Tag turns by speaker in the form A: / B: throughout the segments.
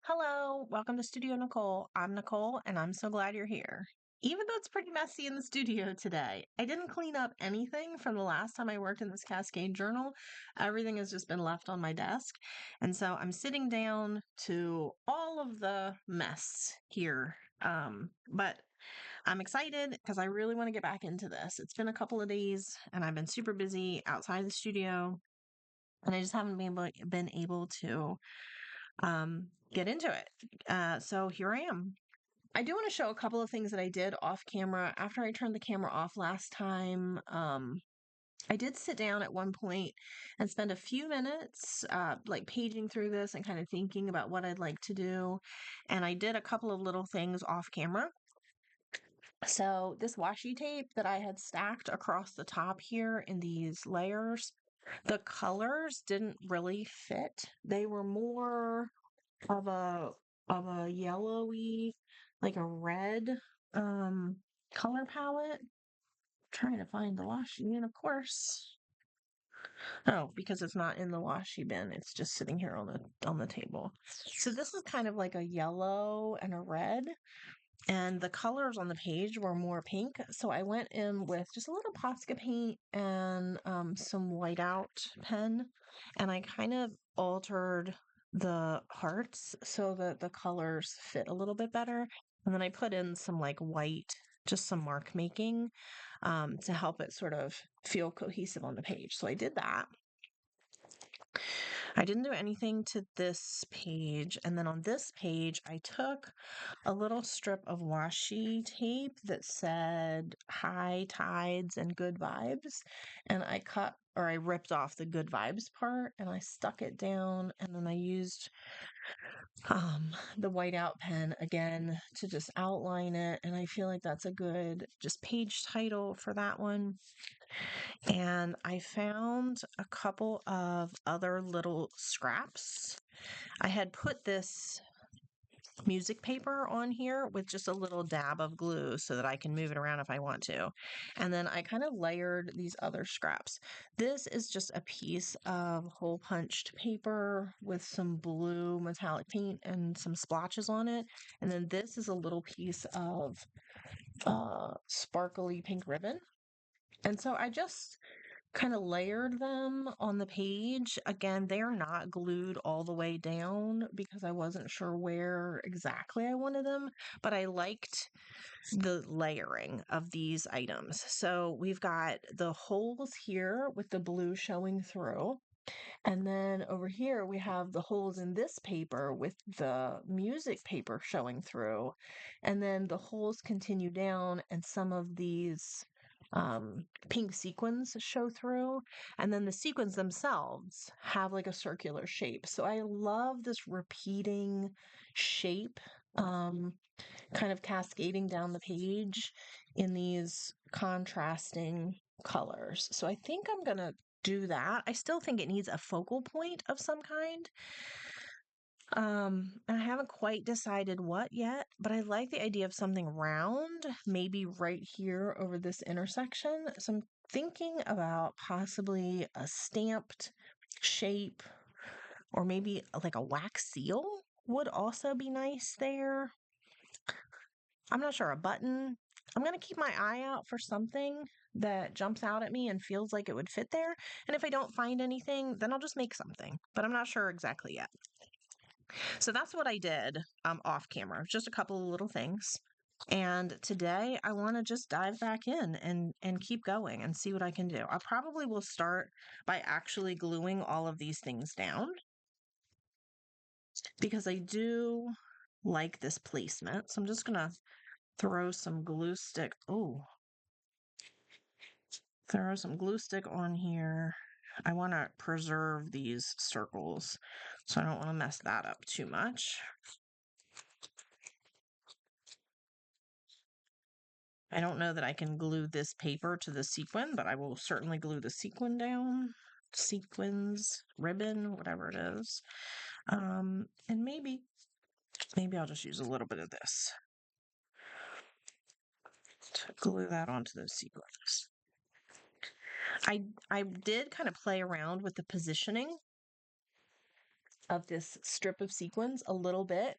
A: Hello, welcome to Studio Nicole. I'm Nicole, and I'm so glad you're here. Even though it's pretty messy in the studio today, I didn't clean up anything from the last time I worked in this Cascade Journal. Everything has just been left on my desk. And so I'm sitting down to all of the mess here. But I'm excited because I really want to get back into this. It's been a couple of days, and I've been super busy outside the studio, and I just haven't been able to get into it. So here I am. I do want to show a couple of things that I did off camera after I turned the camera off last time. I did sit down at one point and spend a few minutes like paging through this and kind of thinking about what I'd like to do. And I did a couple of little things off camera. So this washi tape that I had stacked across the top here in these layers, the colors didn't really fit. They were more of a yellowy, like a red color palette. Trying to find the washi, and of course, oh, because it's not in the washi bin, it's just sitting here on the table. So this is kind of like a yellow and a red, and the colors on the page were more pink. So I went in with just a little Posca paint and some whiteout pen, and I kind of altered the hearts so that the colors fit a little bit better. And then I put in some like white, just some mark making to help it sort of feel cohesive on the page. So I did that. I didn't do anything to this page. And then on this page, I took a little strip of washi tape that said high tides and good vibes. And I ripped off the good vibes part and I stuck it down. And then I used the whiteout pen again to just outline it. And I feel like that's a good just page title for that one. And I found a couple of other little scraps. I had put this music paper on here with just a little dab of glue so that I can move it around if I want to. And then I kind of layered these other scraps. This is just a piece of hole punched paper with some blue metallic paint and some splotches on it. And then this is a little piece of sparkly pink ribbon. And so I just kind of layered them on the page. Again, they're not glued all the way down because I wasn't sure where exactly I wanted them, but I liked the layering of these items. So we've got the holes here with the blue showing through. And then over here, we have the holes in this paper with the music paper showing through. And then the holes continue down, and some of these pink sequins show through. And then the sequins themselves have like a circular shape. So I love this repeating shape, kind of cascading down the page in these contrasting colors. So I think I'm going to do that. I still think it needs a focal point of some kind. And I haven't quite decided what yet, but I like the idea of something round, maybe right here over this intersection. So I'm thinking about possibly a stamped shape or maybe like a wax seal would also be nice there. I'm not sure, a button. I'm going to keep my eye out for something that jumps out at me and feels like it would fit there. And if I don't find anything, then I'll just make something, but I'm not sure exactly yet. So that's what I did off camera, just a couple of little things. And today I want to just dive back in and keep going and see what I can do. I probably will start by actually gluing all of these things down because I do like this placement. So I'm just going to throw some glue stick. Oh, throw some glue stick on here. I want to preserve these circles, so I don't want to mess that up too much. I don't know that I can glue this paper to the sequin, but I will certainly glue the sequin down. Sequins, ribbon, whatever it is. And maybe I'll just use a little bit of this. to glue that onto those sequins. I did kind of play around with the positioning of this strip of sequins a little bit,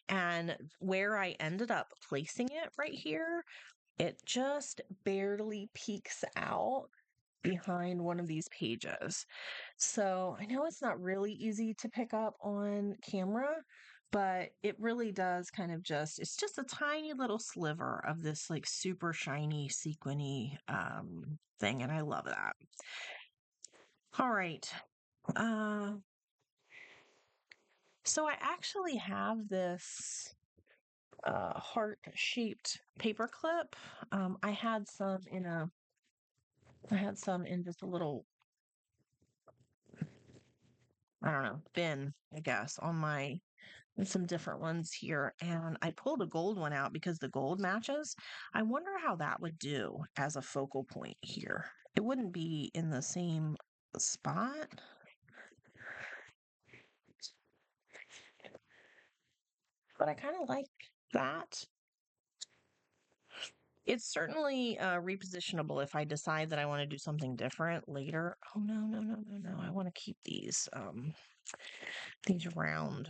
A: and where I ended up placing it right here, it just barely peeks out behind one of these pages. So I know it's not really easy to pick up on camera, but it really does kind of it's just a tiny little sliver of this like super shiny sequiny thing, and I love that. All right. Uh, so I actually have this heart-shaped paper clip. I had some in just a little, I don't know, bin, I guess, and some different ones here. And I pulled a gold one out because the gold matches. I wonder how that would do as a focal point here. It wouldn't be in the same spot, but I kind of like that. It's certainly repositionable if I decide that I want to do something different later. Oh no, no, no, no, no. I want to keep these round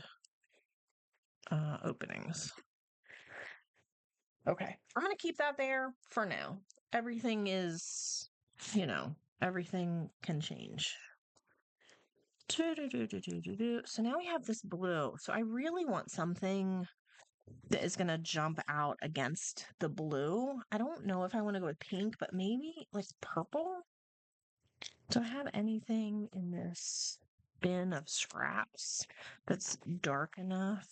A: openings. Okay. I'm going to keep that there for now. Everything is, everything can change. So now we have this blue. So I really want something that is going to jump out against the blue. I don't know if I want to go with pink, but maybe like purple. Do I have anything in this bin of scraps that's dark enough?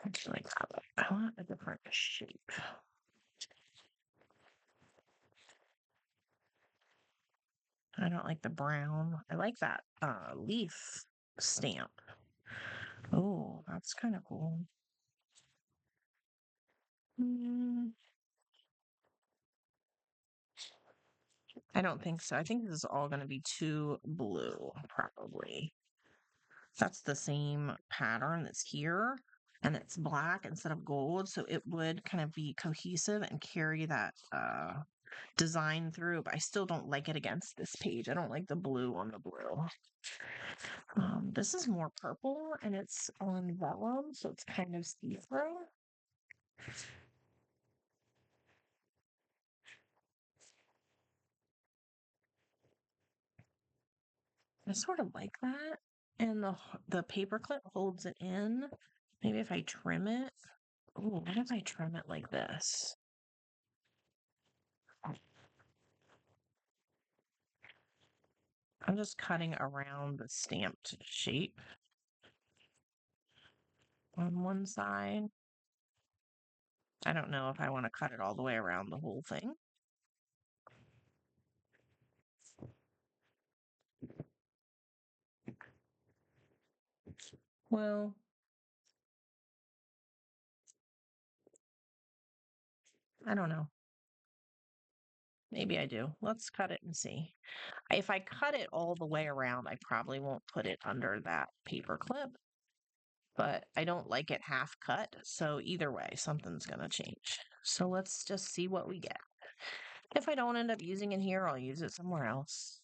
A: Actually, I want a different shape. I don't like the brown. I like that leaf stamp. Oh, that's kind of cool. Mm, I don't think so. I think this is all going to be too blue, probably. That's the same pattern that's here, and it's black instead of gold, so it would kind of be cohesive and carry that design through, but I still don't like it against this page. I don't like the blue on the blue. This is more purple, and it's on vellum, so it's kind of see-through. I sort of like that. And the paper clip holds it in. Maybe if I trim it. Ooh, what if I trim it like this? I'm just cutting around the stamped shape on one side. I don't know if I want to cut it all the way around the whole thing. Well, I don't know. Maybe I do. Let's cut it and see. If I cut it all the way around, I probably won't put it under that paper clip, but I don't like it half cut. So either way, something's going to change. So let's just see what we get. If I don't end up using it here, I'll use it somewhere else.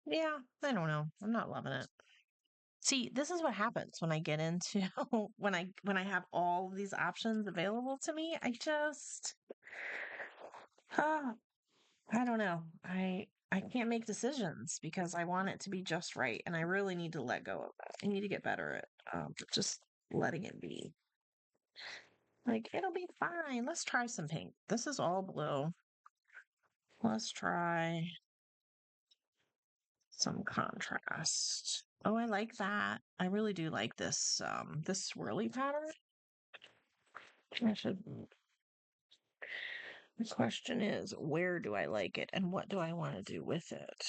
A: Yeah, I don't know. I'm not loving it. See, this is what happens when I get into when I have all these options available to me. Ah, I don't know. I can't make decisions because I want it to be just right, and I really need to let go of that. I need to get better at just letting it be. Like, it'll be fine. Let's try some pink. This is all blue. Let's try some contrast. Oh, I like that. I really do like this swirly pattern. I should. The question is, where do I like it and what do I want to do with it?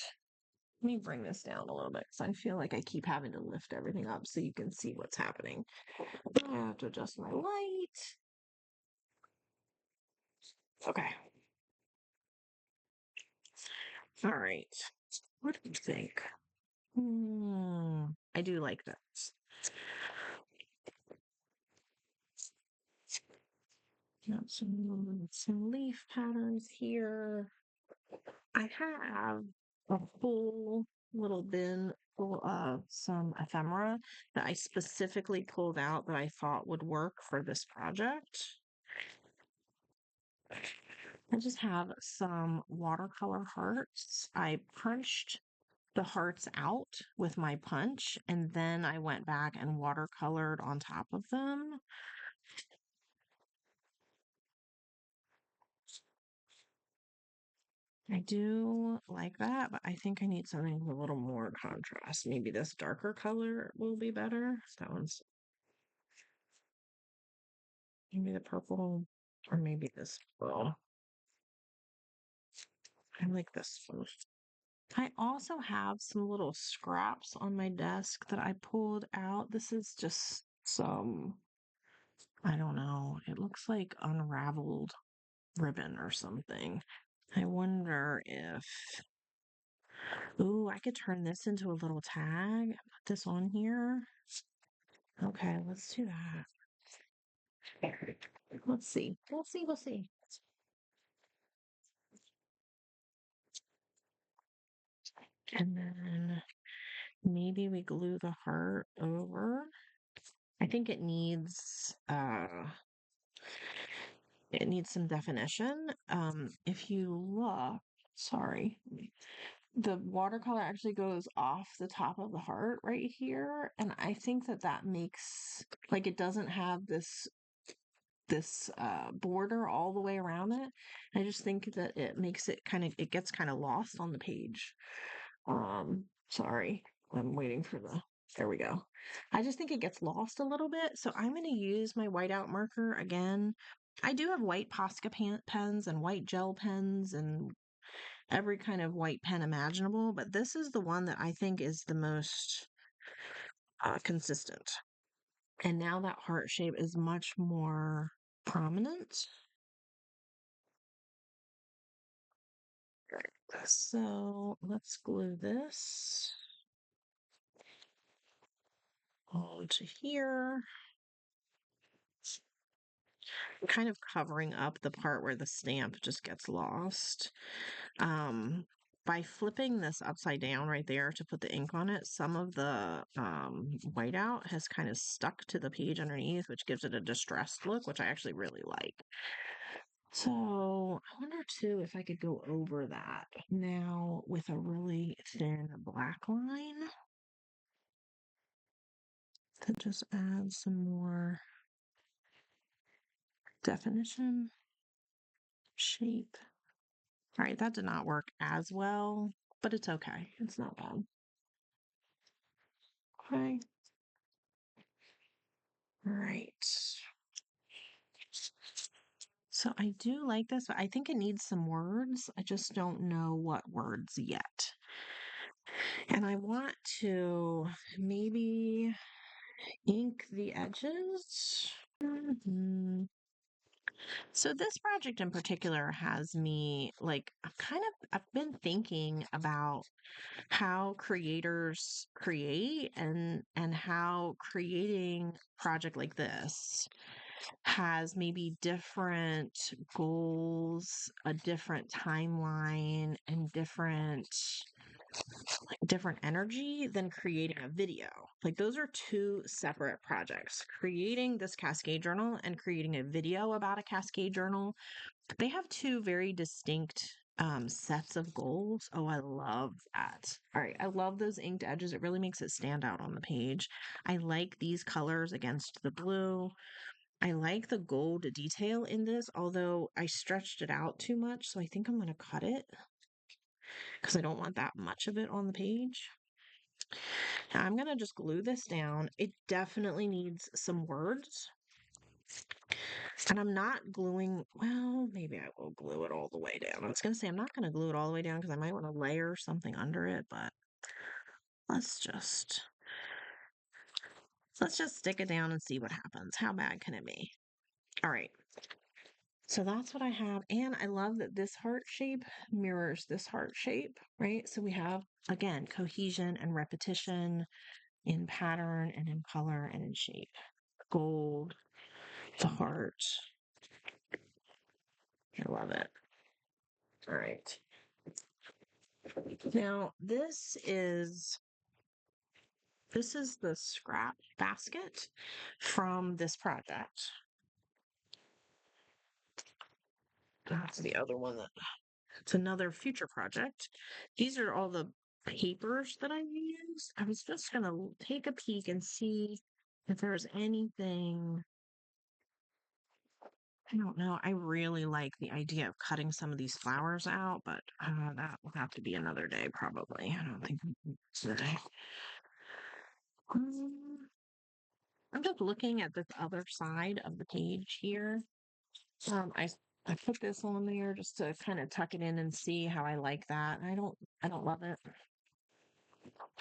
A: Let me bring this down a little bit because I feel like I keep having to lift everything up so you can see what's happening. I have to adjust my light. Okay. All right. What do you think? I do like this. Got some leaf patterns here. I have a full little bin full of some ephemera that I specifically pulled out that I thought would work for this project. I just have some watercolor hearts. I punched the hearts out with my punch and then I went back and watercolored on top of them. I do like that, but I think I need something with a little more contrast. Maybe this darker color will be better. That one's maybe the purple, or maybe this blue. I like this one. I also have some little scraps on my desk that I pulled out. This is just some, I don't know, it looks like unraveled ribbon or something. I wonder if, ooh, I could turn this into a little tag, put this on here. Okay, let's do that. Let's see. We'll see. We'll see. And then maybe we glue the heart over. I think it needs some definition. If you look, sorry, the watercolor actually goes off the top of the heart right here, and I think that that makes like it doesn't have this border all the way around it. I just think that it makes it it gets kind of lost on the page. Sorry, I'm waiting for there we go. I just think it gets lost a little bit. So I'm going to use my whiteout marker again. I do have white Posca pens and white gel pens and every kind of white pen imaginable, but this is the one that I think is the most consistent. And now that heart shape is much more prominent. So let's glue this onto here. Kind of covering up the part where the stamp just gets lost. Um, by flipping this upside down right there to put the ink on it, some of the whiteout has kind of stuck to the page underneath, which gives it a distressed look, which I actually really like. So I wonder too if I could go over that now with a really thin black line to just add some more definition, shape. All right, that did not work as well, but it's okay. It's not bad. Okay. All right. So I do like this, but I think it needs some words. I just don't know what words yet. And I want to maybe ink the edges. So this project in particular has me like I've been thinking about how creators create and how creating a project like this has maybe different goals, a different timeline, and different energy than creating a video. Like those are two separate projects. Creating this Cascade Journal and creating a video about a Cascade Journal, they have two very distinct sets of goals. Oh, I love that. All right, I love those inked edges. It really makes it stand out on the page. I like these colors against the blue. I like the gold detail in this, although I stretched it out too much, so I think I'm going to cut it because I don't want that much of it on the page. Now I'm going to just glue this down. It definitely needs some words. And I'm not gluing, well, maybe I will glue it all the way down. I was going to say I'm not going to glue it all the way down because I might want to layer something under it, but let's just let's just stick it down and see what happens. How bad can it be? All right. So that's what I have. And I love that this heart shape mirrors this heart shape, right? So we have, again, cohesion and repetition in pattern and in color and in shape. Gold, the heart. I love it. All right. Now, this is the scrap basket from this project. That's the other one that it's another future project. These are all the papers that I used. I was just gonna take a peek and see if there's anything. I don't know. I really like the idea of cutting some of these flowers out, but that will have to be another day probably. I don't think today. Um, I'm just looking at this other side of the page here. Um, I I put this on there just to kind of tuck it in and see how I like that. I don't love it.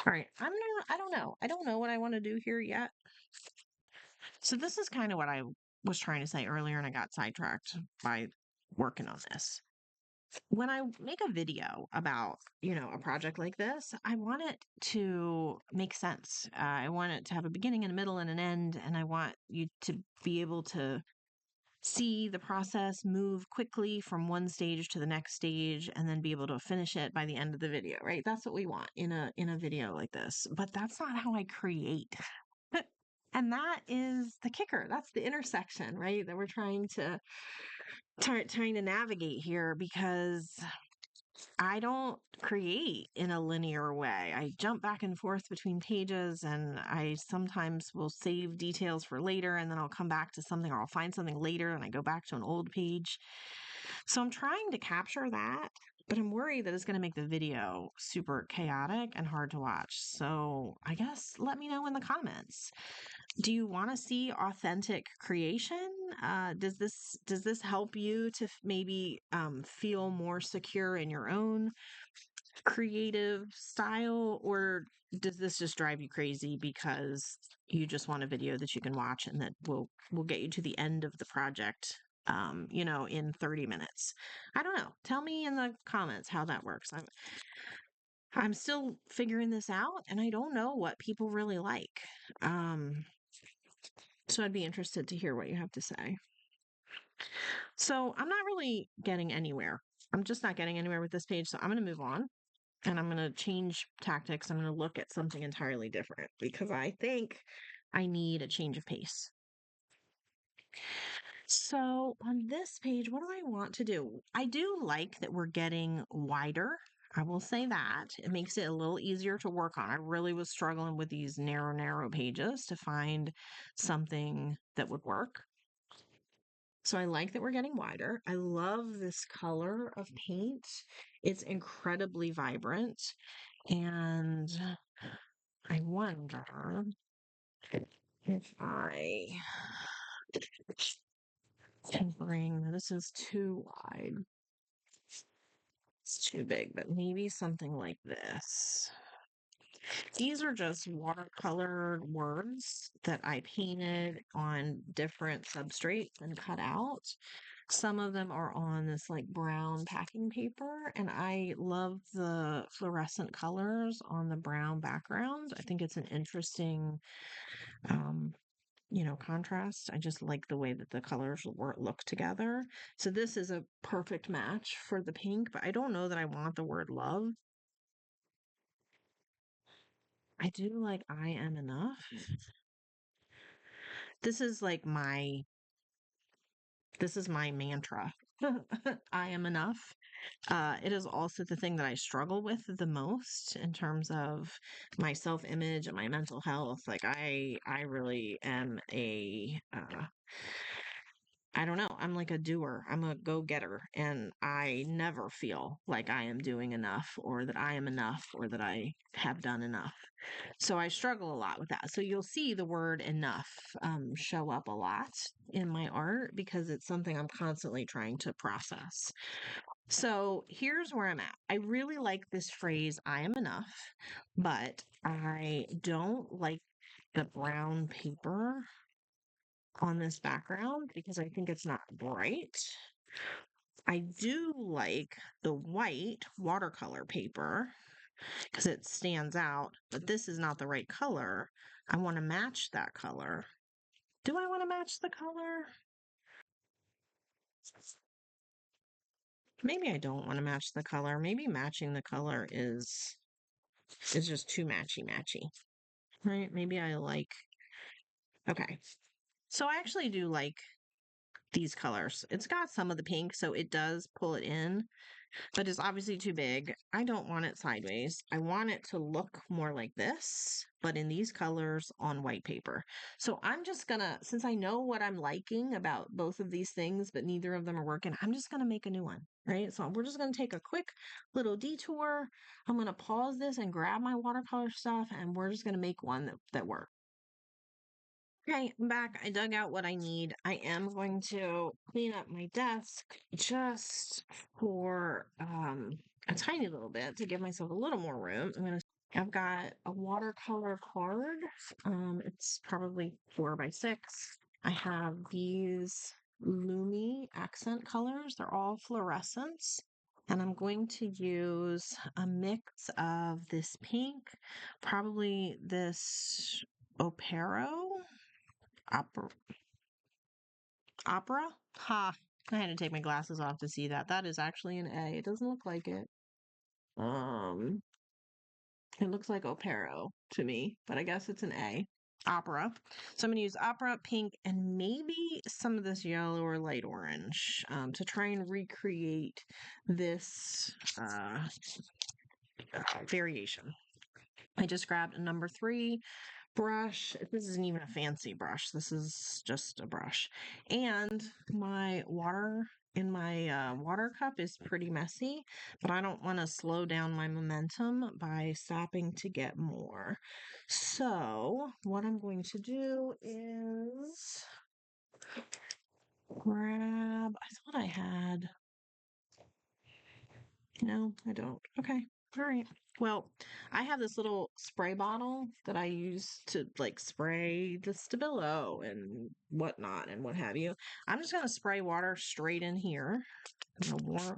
A: All right, I don't know. I don't know what I want to do here yet. So this is kind of what I was trying to say earlier, and I got sidetracked by working on this. When I make a video about, a project like this, I want it to make sense. I want it to have a beginning and a middle and an end, and I want you to be able to see the process move quickly from one stage to the next stage and then be able to finish it by the end of the video, right? That's what we want in a video like this. But that's not how I create. And that is the kicker. That's the intersection, right? That we're trying to navigate here because I don't create in a linear way. I jump back and forth between pages and I sometimes will save details for later and then I'll come back to something or I'll find something later and I go back to an old page. So I'm trying to capture that, but I'm worried that it's going to make the video super chaotic and hard to watch. So I guess let me know in the comments. Do you want to see authentic creation? Does this help you to maybe feel more secure in your own creative style, or does this just drive you crazy because you just want a video that you can watch and that will get you to the end of the project, in 30 minutes? I don't know. Tell me in the comments how that works. I'm still figuring this out, and I don't know what people really like. Um, so I'd be interested to hear what you have to say. So I'm not really getting anywhere. I'm just not getting anywhere with this page. So I'm going to move on and I'm going to change tactics. I'm going to look at something entirely different because I think I need a change of pace. So on this page, what do I want to do? I do like that we're getting wider. I will say that it makes it a little easier to work on. I really was struggling with these narrow pages to find something that would work. So I like that we're getting wider. I love this color of paint. It's incredibly vibrant. And I wonder if I can bring, this is too wide. It's too big, but maybe something like this. These are just watercolored words that I painted on different substrates and cut out. Some of them are on this like brown packing paper, and I love the fluorescent colors on the brown background. I think it's an interesting, um, contrast. I just like the way that the colors look together. So this is a perfect match for the pink, but I don't know that I want the word love. I do like I am enough. This is like this is my mantra. I am enough. It is also the thing that I struggle with the most in terms of my self-image and my mental health. Like I really am I don't know. I'm like a doer. I'm a go-getter, and I never feel like I am doing enough or that I am enough or that I have done enough. So I struggle a lot with that. So you'll see the word enough show up a lot in my art because it's something I'm constantly trying to process. So here's where I'm at. I really like this phrase, I am enough, but I don't like the brown paper on this background because I think it's not bright. I do like the white watercolor paper because it stands out, but this is not the right color. I want to match that color. Do I want to match the color? Maybe I don't want to match the color. Maybe matching the color is just too matchy. Right? Maybe I like. Okay. So I actually do like these colors. It's got some of the pink, so it does pull it in, but it's obviously too big. I don't want it sideways. I want it to look more like this, but in these colors on white paper. So I'm just gonna, since I know what I'm liking about both of these things, but neither of them are working, I'm just gonna make a new one, right? So we're just gonna take a quick little detour. I'm gonna pause this and grab my watercolor stuff, and we're just gonna make one that works. Okay, I'm back. I dug out what I need. I am going to clean up my desk just for a tiny little bit to give myself a little more room. I've got a watercolor card. It's probably 4 by 6. I have these Lumi accent colors. They're all fluorescents. And I'm going to use a mix of this pink, probably this Opero opera. Opera? Ha! I had to take my glasses off to see that. That is actually an A. It doesn't look like it. Um, it looks like Opero to me, but I guess it's an A. Opera. So I'm going to use opera, pink, and maybe some of this yellow or light orange to try and recreate this variation. I just grabbed a number 3 brush. This isn't even a fancy brush. This is just a brush. And my water in my water cup is pretty messy, but I don't want to slow down my momentum by stopping to get more. So what I'm going to do is grab, I thought I had, no, I don't. Okay. All right. Well, I have this little spray bottle that I use to like spray the Stabilo and whatnot and what have you. I'm just gonna spray water straight in here. I'm gonna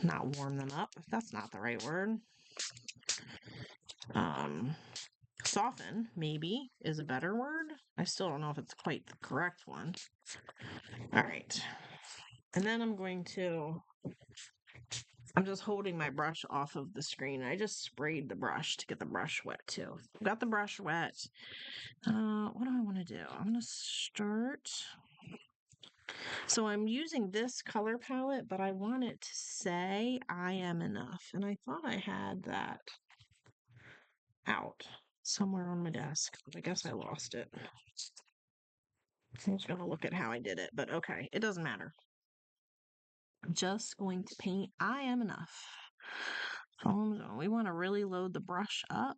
A: not warm them up. That's not the right word. Um, Soften maybe is a better word. I still don't know if it's quite the correct one. All right, and then I'm just holding my brush off of the screen. I just sprayed the brush to get the brush wet too. Got the brush wet. What do I want to do? I'm going to start. So I'm using this color palette, but I want it to say I am enough. And I thought I had that out somewhere on my desk, but I guess I lost it. I'm just going to look at how I did it, but okay, it doesn't matter. I'm just going to paint I am enough. We want to really load the brush up.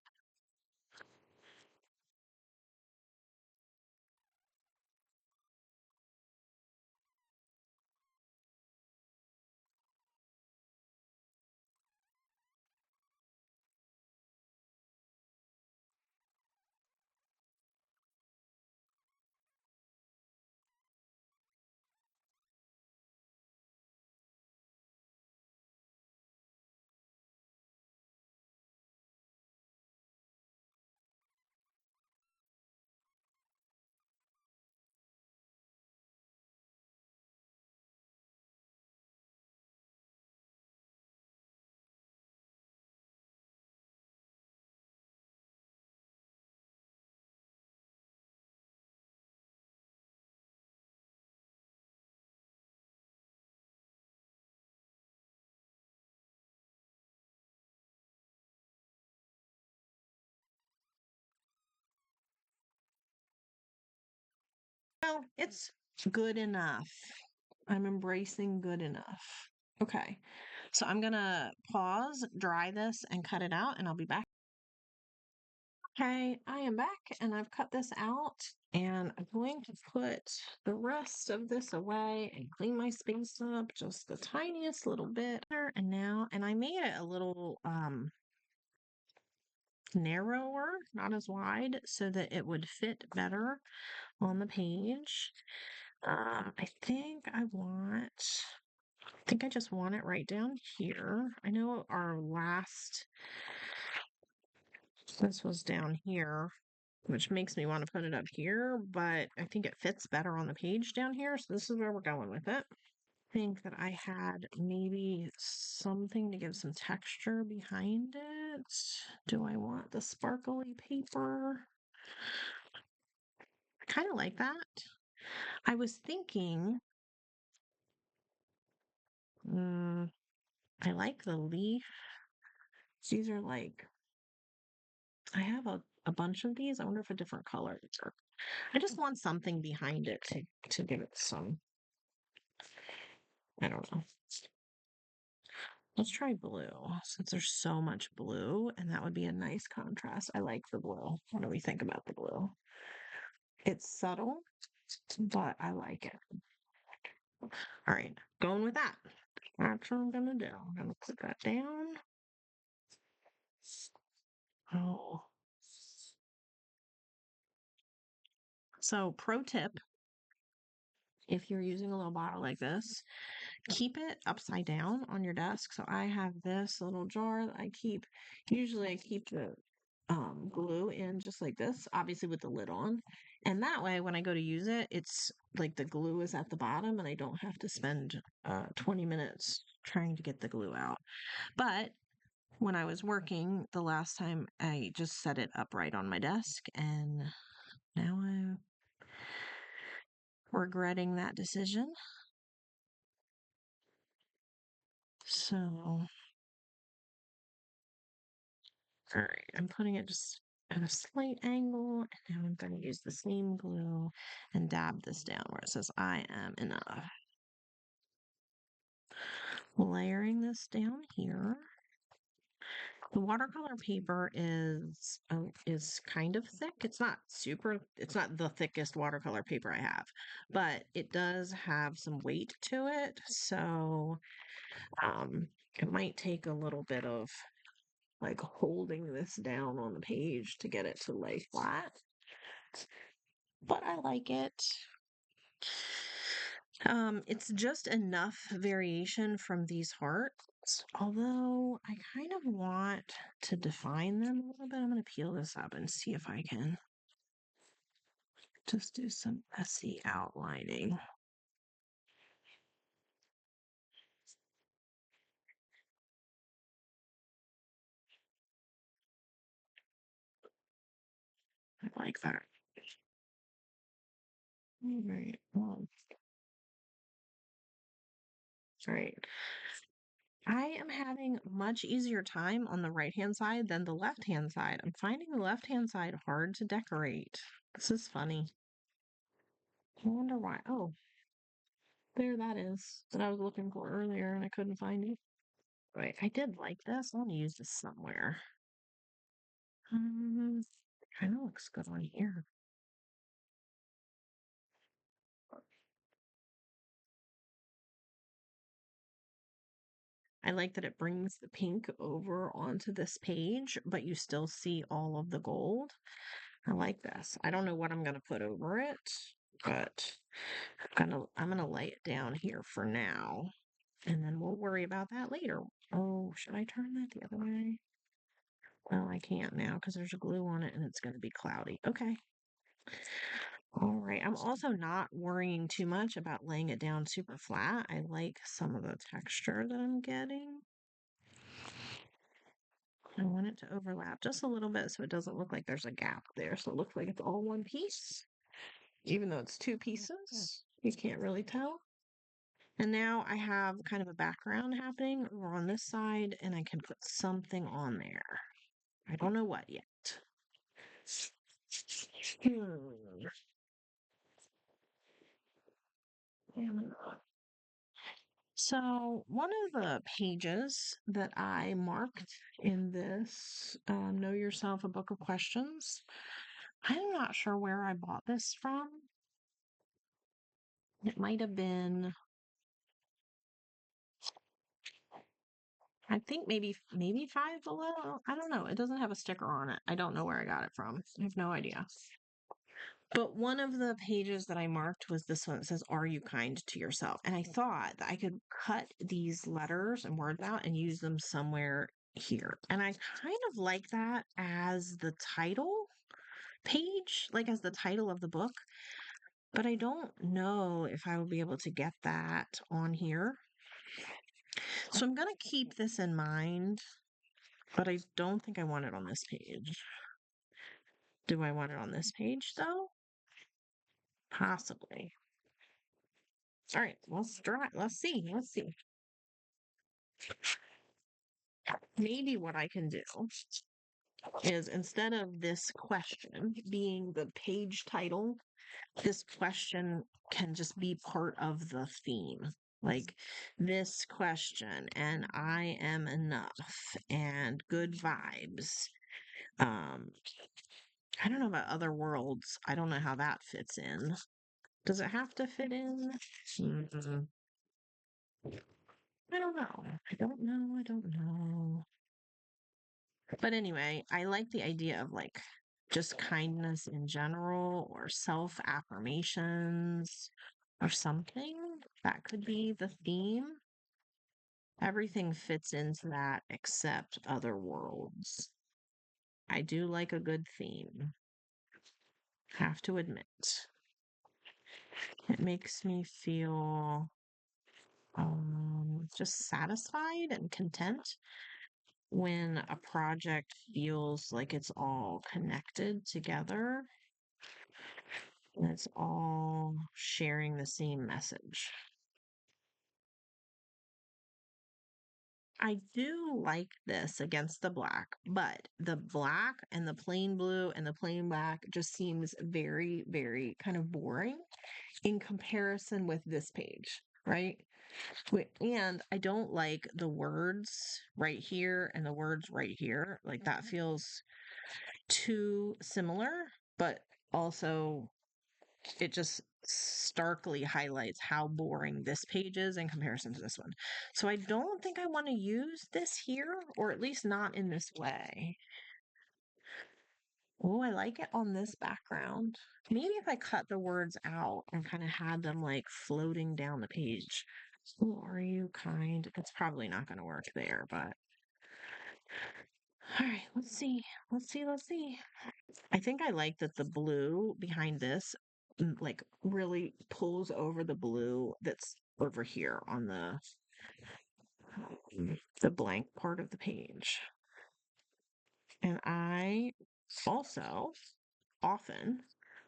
A: Well, it's good enough. I'm embracing good enough. Okay. So I'm going to pause, dry this, and cut it out, and I'll be back. Okay, I am back and I've cut this out and I'm going to put the rest of this away and clean my space up just the tiniest little bit. And I made it a little narrower, not as wide, so that it would fit better on the page. I think I just want it right down here. I know this was down here, which makes me want to put it up here, but I think it fits better on the page down here. So this is where we're going with it. I think that I had maybe something to give some texture behind it. Do I want the sparkly paper? I kind of like that. I was thinking, mm, I like the leaf. These are like, I have a bunch of these. I wonder if a different color. I just want something behind it to give it some, I don't know. Let's try blue since there's so much blue, and that would be a nice contrast. I like the blue. What do we think about the blue? It's subtle, but I like it. All right, going with that. That's what I'm gonna do. I'm gonna put that down. Oh. So, pro tip, if you're using a little bottle like this, keep it upside down on your desk. So I have this little jar that usually I keep the glue in just like this, obviously with the lid on. And that way, when I go to use it, it's like the glue is at the bottom and I don't have to spend 20 minutes trying to get the glue out. But when I was working the last time, I just set it upright on my desk and now I'm regretting that decision. So, all right, I'm putting it just at a slight angle, and now I'm going to use the seam glue and dab this down where it says I am enough. Layering this down here. The watercolor paper is kind of thick. It's not the thickest watercolor paper I have, but it does have some weight to it. So it might take a little bit of like holding this down on the page to get it to lay flat. But I like it. It's just enough variation from these hearts, although I kind of want to define them a little bit. I'm going to peel this up and see if I can just do some messy outlining. I like that. All right. All right. I am having much easier time on the right-hand side than the left-hand side. I'm finding the left-hand side hard to decorate. This is funny. I wonder why. Oh, there that is that I was looking for earlier and I couldn't find it. Right, I did like this. I want to use this somewhere. Um, kind of looks good on here. I like that it brings the pink over onto this page, but you still see all of the gold. I like this. I don't know what I'm going to put over it, but I'm gonna lay it down here for now, and then we'll worry about that later. Oh, should I turn that the other way? Well, I can't now because there's glue on it and it's going to be cloudy. Okay. All right. I'm also not worrying too much about laying it down super flat. I like some of the texture that I'm getting. I want it to overlap just a little bit so it doesn't look like there's a gap there. So it looks like it's all one piece, even though it's two pieces. You can't really tell. And now I have kind of a background happening over on this side, and I can put something on there. I don't know what yet. Hmm. So, one of the pages that I marked in this Know Yourself, a Book of Questions, I'm not sure where I bought this from. It might have been, I think maybe Five Below. I don't know. It doesn't have a sticker on it. I don't know where I got it from. I have no idea. But one of the pages that I marked was this one that says, "Are you kind to yourself?" And I thought that I could cut these letters and words out and use them somewhere here. And I kind of like that as the title page, like as the title of the book. But I don't know if I will be able to get that on here. So I'm going to keep this in mind, but I don't think I want it on this page. Do I want it on this page though? Possibly. All right, let's try. Let's see. Let's see. Maybe what I can do is instead of this question being the page title, this question can just be part of the theme. Like this question, and I am enough, and good vibes. Um, I don't know about other worlds. I don't know how that fits in. Does it have to fit in? Mm, I don't know. I don't know. I don't know. But anyway, I like the idea of like just kindness in general or self affirmations or something. That could be the theme. Everything fits into that except other worlds. I do like a good theme, have to admit. It makes me feel just satisfied and content when a project feels like it's all connected together and it's all sharing the same message. I do like this against the black, but the black and the plain blue and the plain black just seems very, very kind of boring in comparison with this page, right? And I don't like the words right here and the words right here. Like that feels too similar, but also it just starkly highlights how boring this page is in comparison to this one. So I don't think I want to use this here, or at least not in this way. Oh, I like it on this background. Maybe if I cut the words out and kind of had them like floating down the page. Oh, are you kind? It's probably not going to work there, but all right, let's see. Let's see. Let's see. I think I like that the blue behind this like really pulls over the blue that's over here on the blank part of the page. And I also often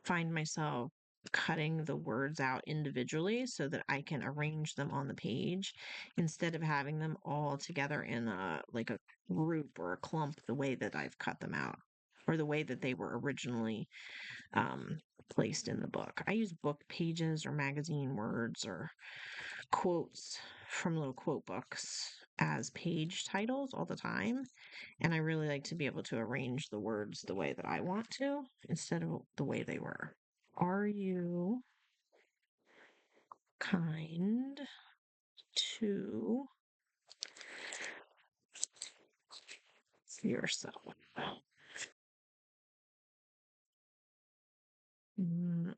A: find myself cutting the words out individually so that I can arrange them on the page instead of having them all together in a like a group or a clump the way that I've cut them out or the way that they were originally um, placed in the book. I use book pages or magazine words or quotes from little quote books as page titles all the time. And I really like to be able to arrange the words the way that I want to instead of the way they were. Are you kind to yourself?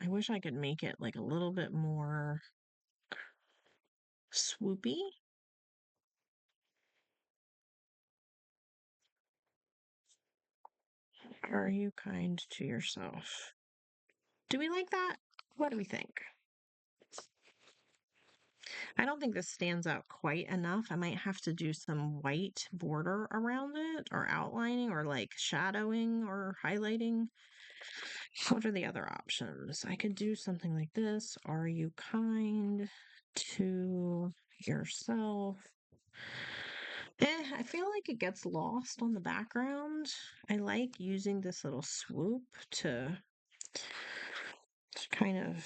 A: I wish I could make it like a little bit more swoopy. Are you kind to yourself? Do we like that? What do we think? I don't think this stands out quite enough. I might have to do some white border around it or outlining or like shadowing or highlighting. What are the other options? I could do something like this. Are you kind to yourself? I feel like it gets lost on the background. I like using this little swoop to kind of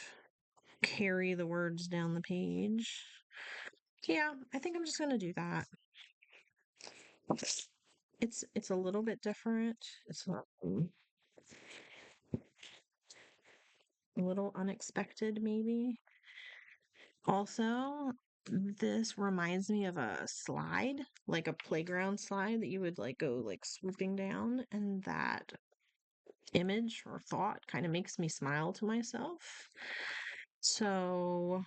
A: carry the words down the page. Yeah, I think I'm just gonna do that. It's a little bit different. It's a little unexpected, maybe. Also, this reminds me of a slide, like a playground slide that you would like go like swooping down, and that image or thought kind of makes me smile to myself. So,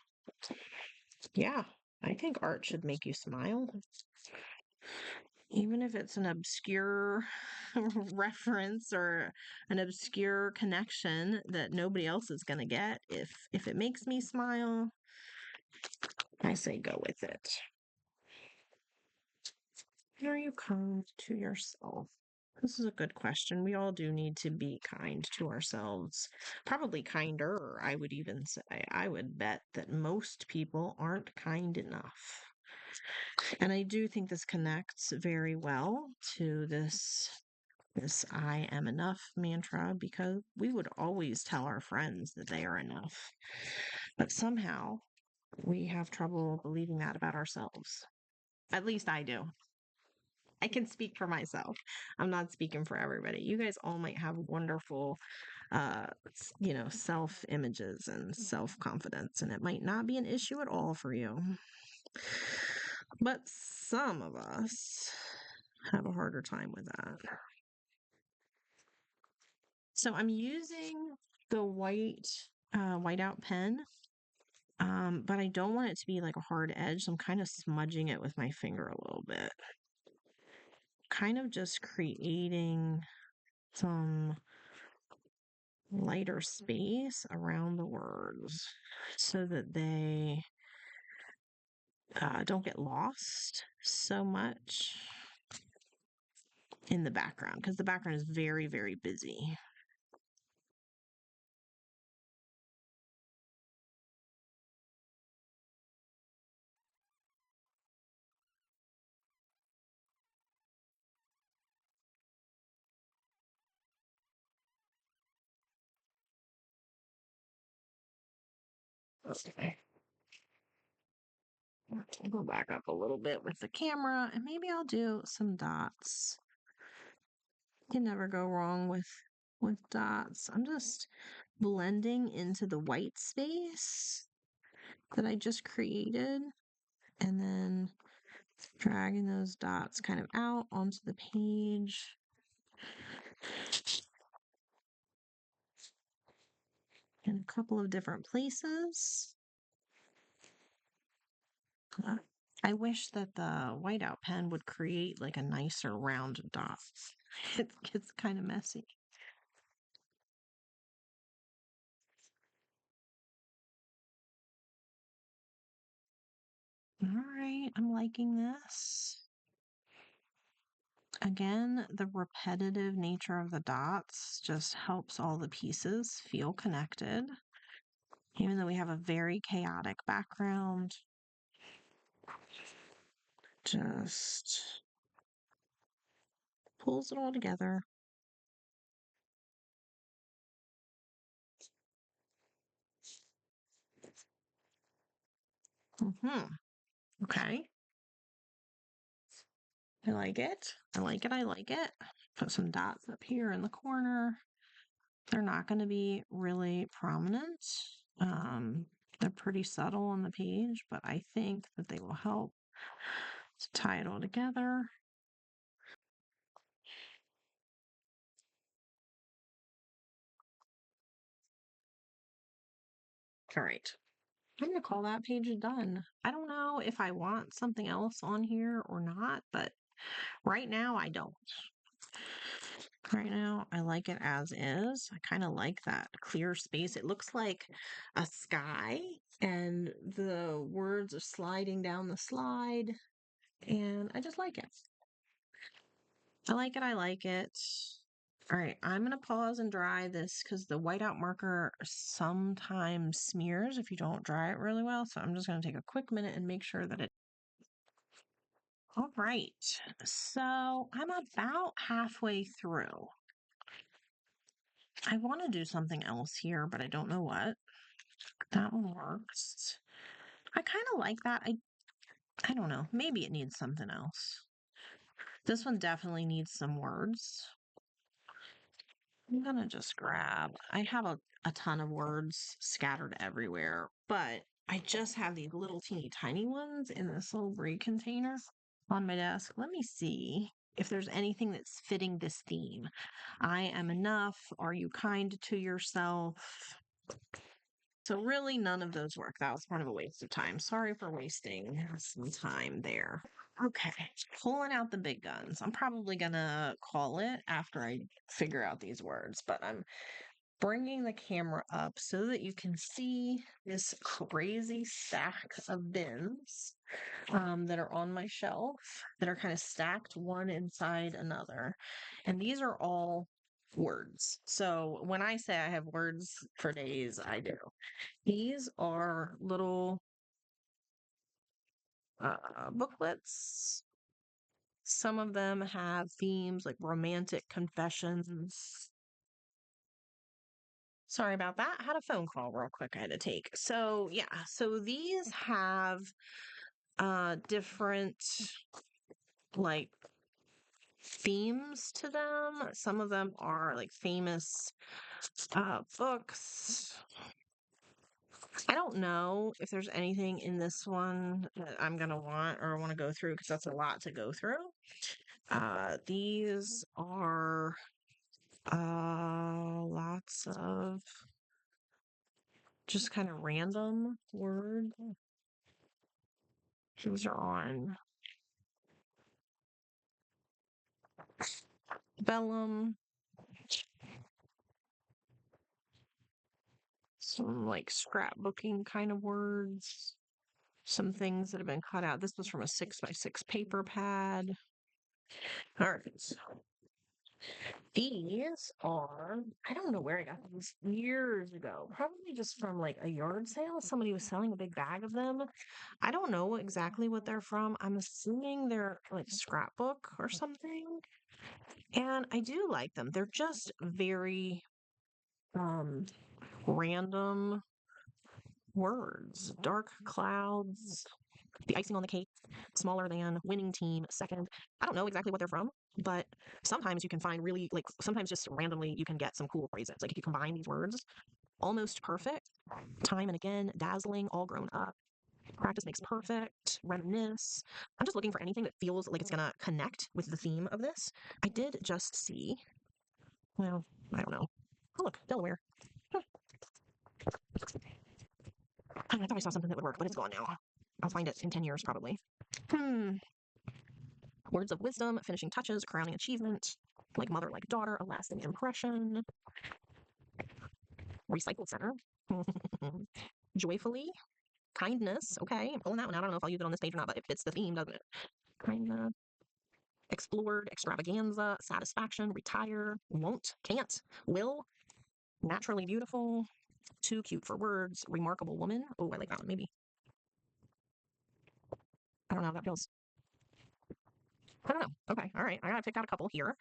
A: yeah, I think art should make you smile, even if it's an obscure reference or an obscure connection that nobody else is going to get. If it makes me smile, I say go with it. Are you kind to yourself? This is a good question. We all do need to be kind to ourselves. Probably kinder, I would even say. I would bet that most people aren't kind enough. And I do think this connects very well to this I am enough mantra, because we would always tell our friends that they are enough. But somehow we have trouble believing that about ourselves. At least I do. I can speak for myself. I'm not speaking for everybody. You guys all might have wonderful, self images and self confidence, and it might not be an issue at all for you. But some of us have a harder time with that. So I'm using the whiteout pen, but I don't want it to be like a hard edge. So I'm kind of smudging it with my finger a little bit, kind of just creating some lighter space around the words so that they don't get lost so much in the background, because the background is very, very busy. Okay. I'll go back up a little bit with the camera, and maybe I'll do some dots. You can never go wrong with dots. I'm just blending into the white space that I just created, and then dragging those dots kind of out onto the page. In a couple of different places. Uh, I wish that the whiteout pen would create like a nicer round dot. It gets kind of messy. All right, I'm liking this. Again, the repetitive nature of the dots just helps all the pieces feel connected. Even though we have a very chaotic background, just pulls it all together. Okay. I like it. I like it. I like it. Put some dots up here in the corner. They're not going to be really prominent. Um, they're pretty subtle on the page, but I think that they will help to tie it all together. All right. I'm going to call that page done. I don't know if I want something else on here or not, but right now I don't. Right now, I like it as is. I kind of like that clear space. It looks like a sky, and the words are sliding down the slide, and I just like it. I like it. I like it. All right, I'm going to pause and dry this because the whiteout marker sometimes smears if you don't dry it really well. So I'm just going to take a quick minute and make sure that it. All right, so I'm about halfway through. I want to do something else here, but I don't know what. That one works. I kind of like that. I don't know. Maybe it needs something else. This one definitely needs some words. I'm gonna just grab, I have a ton of words scattered everywhere, but I just have these little teeny tiny ones in this little braid container on my desk. Let me see if there's anything that's fitting this theme. I am enough. Are you kind to yourself? So really none of those work. That was kind of a waste of time. Sorry for wasting some time there. Okay, pulling out the big guns. I'm probably gonna call it after I figure out these words, but I'm bringing the camera up so that you can see this crazy stack of bins that are on my shelf that are kind of stacked one inside another. And these are all words. So when I say I have words for days, I do. These are little booklets. Some of them have themes like romantic confessions. Sorry about that. I had a phone call real quick I had to take. So, yeah, so these have different like themes to them. Some of them are like famous books. I don't know if there's anything in this one that I'm going to want or want to go through because that's a lot to go through. These are lots of just kind of random words. These are on vellum, some like scrapbooking kind of words, some things that have been cut out. This was from a 6x6 paper pad. All right. These are, I don't know where I got these years ago, probably just from like a yard sale. Somebody was selling a big bag of them. I don't know exactly what they're from. I'm assuming they're like scrapbook or something. And I do like them. They're just very random words. Dark clouds, the icing on the cake, smaller than, winning team, second. I don't know exactly what they're from, but sometimes you can find really, like, sometimes just randomly you can get some cool phrases. Like if you combine these words, almost perfect, time and again, dazzling, all grown up, practice makes perfect, reminisce. I'm just looking for anything that feels like it's going to connect with the theme of this. I did just see, well, I don't know. Oh, look, Delaware. Huh. I thought I saw something that would work, but it's gone now. I'll find it in 10 years probably. Words of wisdom, finishing touches, crowning achievement, like mother, like daughter, a lasting impression. Recycled center. Joyfully. Kindness. Okay, I'm pulling that one out. I don't know if I'll use it on this page or not, but it fits the theme, doesn't it? Kindness. Explored, extravaganza, satisfaction, retire, won't, can't, will, naturally beautiful, too cute for words, remarkable woman. Oh, I like that one, maybe. I don't know how that feels. I don't know. Okay, all right. I gotta pick out a couple here.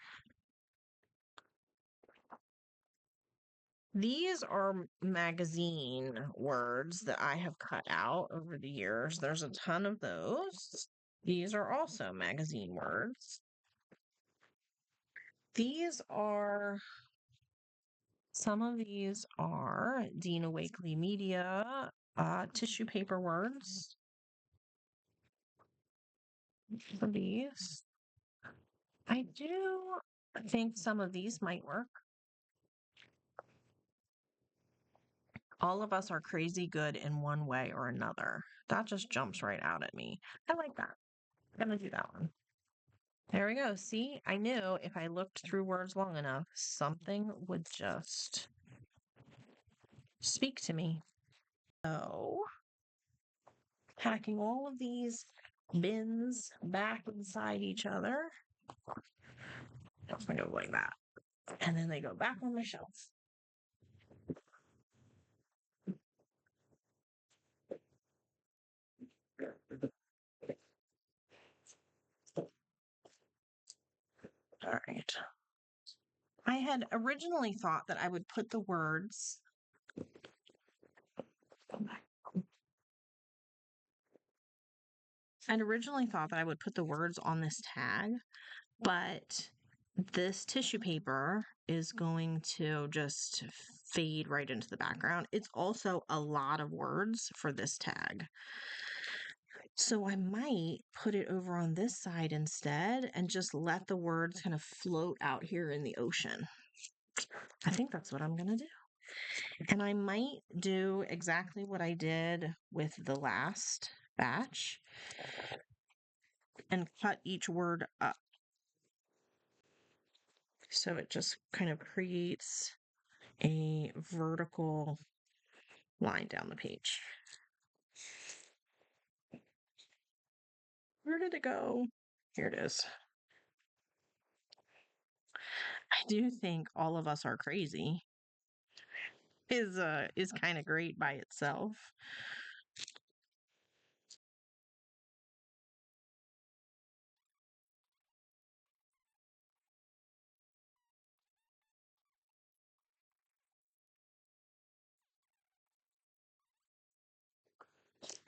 A: These are magazine words that I have cut out over the years. There's a ton of those. These are also magazine words. These are, some of these are Dina Wakley Media tissue paper words for these. I do think some of these might work. All of us are crazy good in one way or another. That just jumps right out at me. I like that. I'm going to do that one. There we go. See, I knew if I looked through words long enough, something would just speak to me. So, packing all of these bins back inside each other. I'm going to go like that. And then they go back on my shelf. All right. I had originally thought that I would put the words I'd originally thought that I would put the words on this tag, but this tissue paper is going to just fade right into the background. It's also a lot of words for this tag. So I might put it over on this side instead and just let the words kind of float out here in the ocean. I think that's what I'm going to do. And I might do exactly what I did with the last batch and cut each word up. So it just kind of creates a vertical line down the page. Where did it go? Here it is. I do think all of us are crazy is kind of great by itself.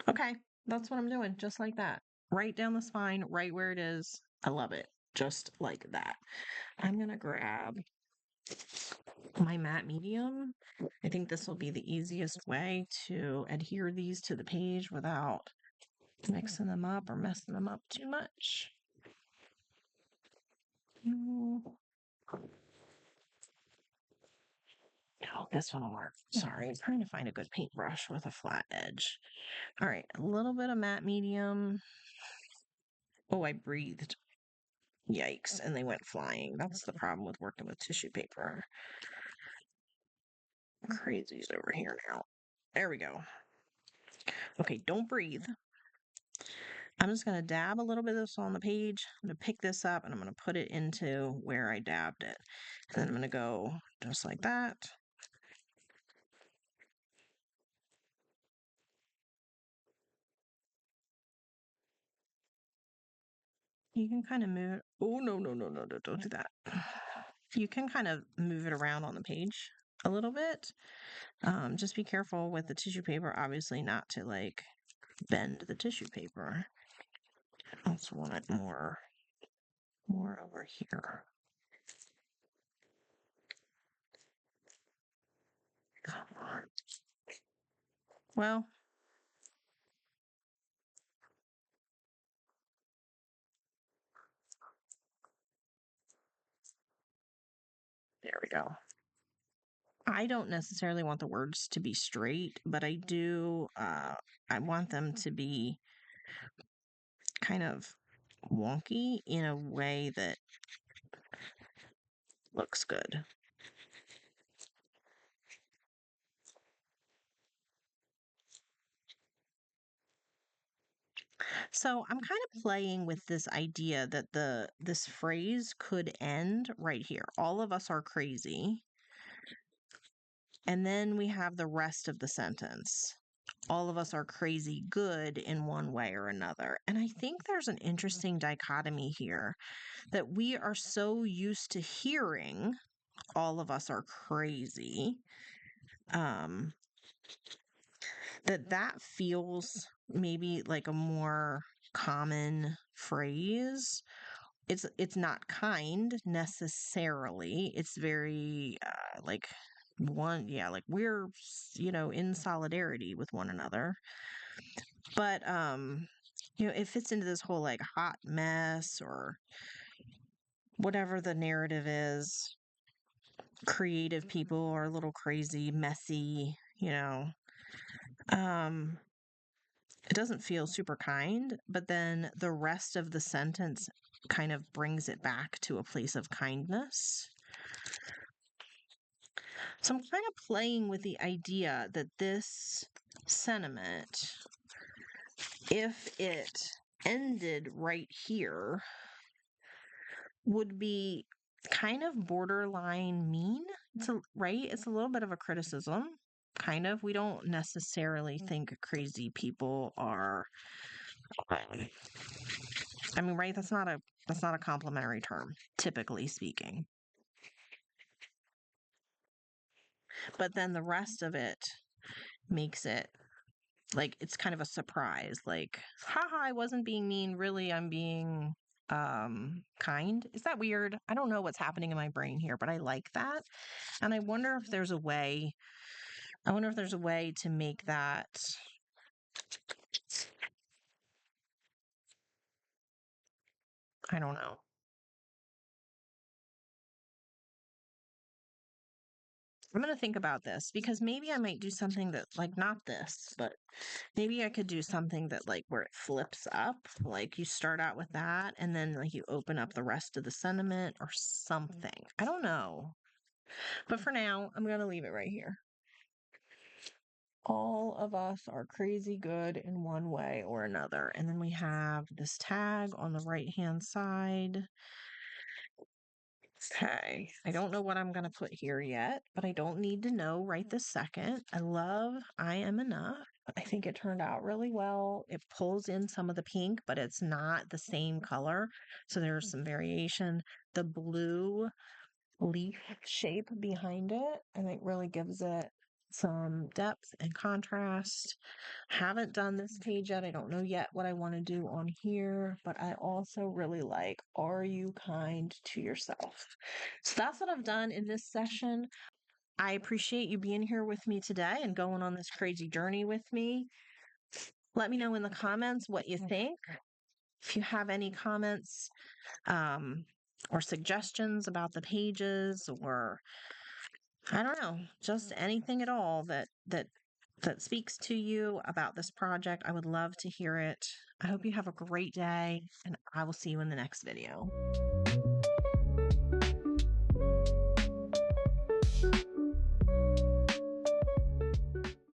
A: Okay, that's what I'm doing, just like that. Right down the spine, right where it is. I love it, just like that. I'm gonna grab my matte medium. I think this will be the easiest way to adhere these to the page without mixing them up or messing them up too much. No, this one will work. Sorry, I'm trying to find a good paintbrush with a flat edge. All right, a little bit of matte medium. Oh, I breathed. Yikes, and they went flying. That's the problem with working with tissue paper. Crazies over here now. There we go. Okay, don't breathe. I'm just going to dab a little bit of this on the page. I'm going to pick this up and I'm going to put it into where I dabbed it. And then I'm going to go just like that. You can kind of move it. Oh, no, no, no, no, no, don't do that. You can kind of move it around on the page a little bit. Just be careful with the tissue paper, obviously not to like bend the tissue paper. I also want it more over here. Come on. Well, there we go. I don't necessarily want the words to be straight, but I do, I want them to be kind of wonky in a way that looks good. So I'm kind of playing with this idea that this phrase could end right here. All of us are crazy. And then we have the rest of the sentence. All of us are crazy good in one way or another. And I think there's an interesting dichotomy here that we are so used to hearing all of us are crazy um that feels maybe like a more common phrase. It's not kind necessarily. It's very like one, yeah, like we're in solidarity with one another. But it fits into this whole like hot mess or whatever the narrative is. Creative people are a little crazy, messy, Um, it doesn't feel super kind, but then the rest of the sentence kind of brings it back to a place of kindness. So I'm kind of playing with the idea that this sentiment, if it ended right here, would be kind of borderline mean. Right? It's a little bit of a criticism. Kind of. We don't necessarily think crazy people are. I mean, right? That's not a complimentary term, typically speaking. But then the rest of it makes it like it's kind of a surprise. Like, haha, I wasn't being mean. Really, I'm being kind. Is that weird? I don't know what's happening in my brain here, but I like that. And I wonder if there's a way, to make that, I don't know. I'm going to think about this because maybe I might do something that, like, not this, but maybe I could do something that, like, where it flips up. Like, you start out with that and then, like, you open up the rest of the sentiment or something. I don't know. But for now, I'm going to leave it right here. All of us are crazy good in one way or another. And then we have this tag on the right-hand side. Okay, I don't know what I'm going to put here yet, but I don't need to know right this second. I love I Am Enough. I think it turned out really well. It pulls in some of the pink, but it's not the same color. So there's some variation. The blue leaf shape behind it, I think really gives it some depth and contrast. Haven't done this page yet. I don't know yet what I want to do on here, but I also really like, are you kind to yourself? So that's what I've done in this session. I appreciate you being here with me today and going on this crazy journey with me. Let me know in the comments what you think. If you have any comments or suggestions about the pages, or I don't know, just anything at all that speaks to you about this project, I would love to hear it. I hope you have a great day, and I will see you in the next video.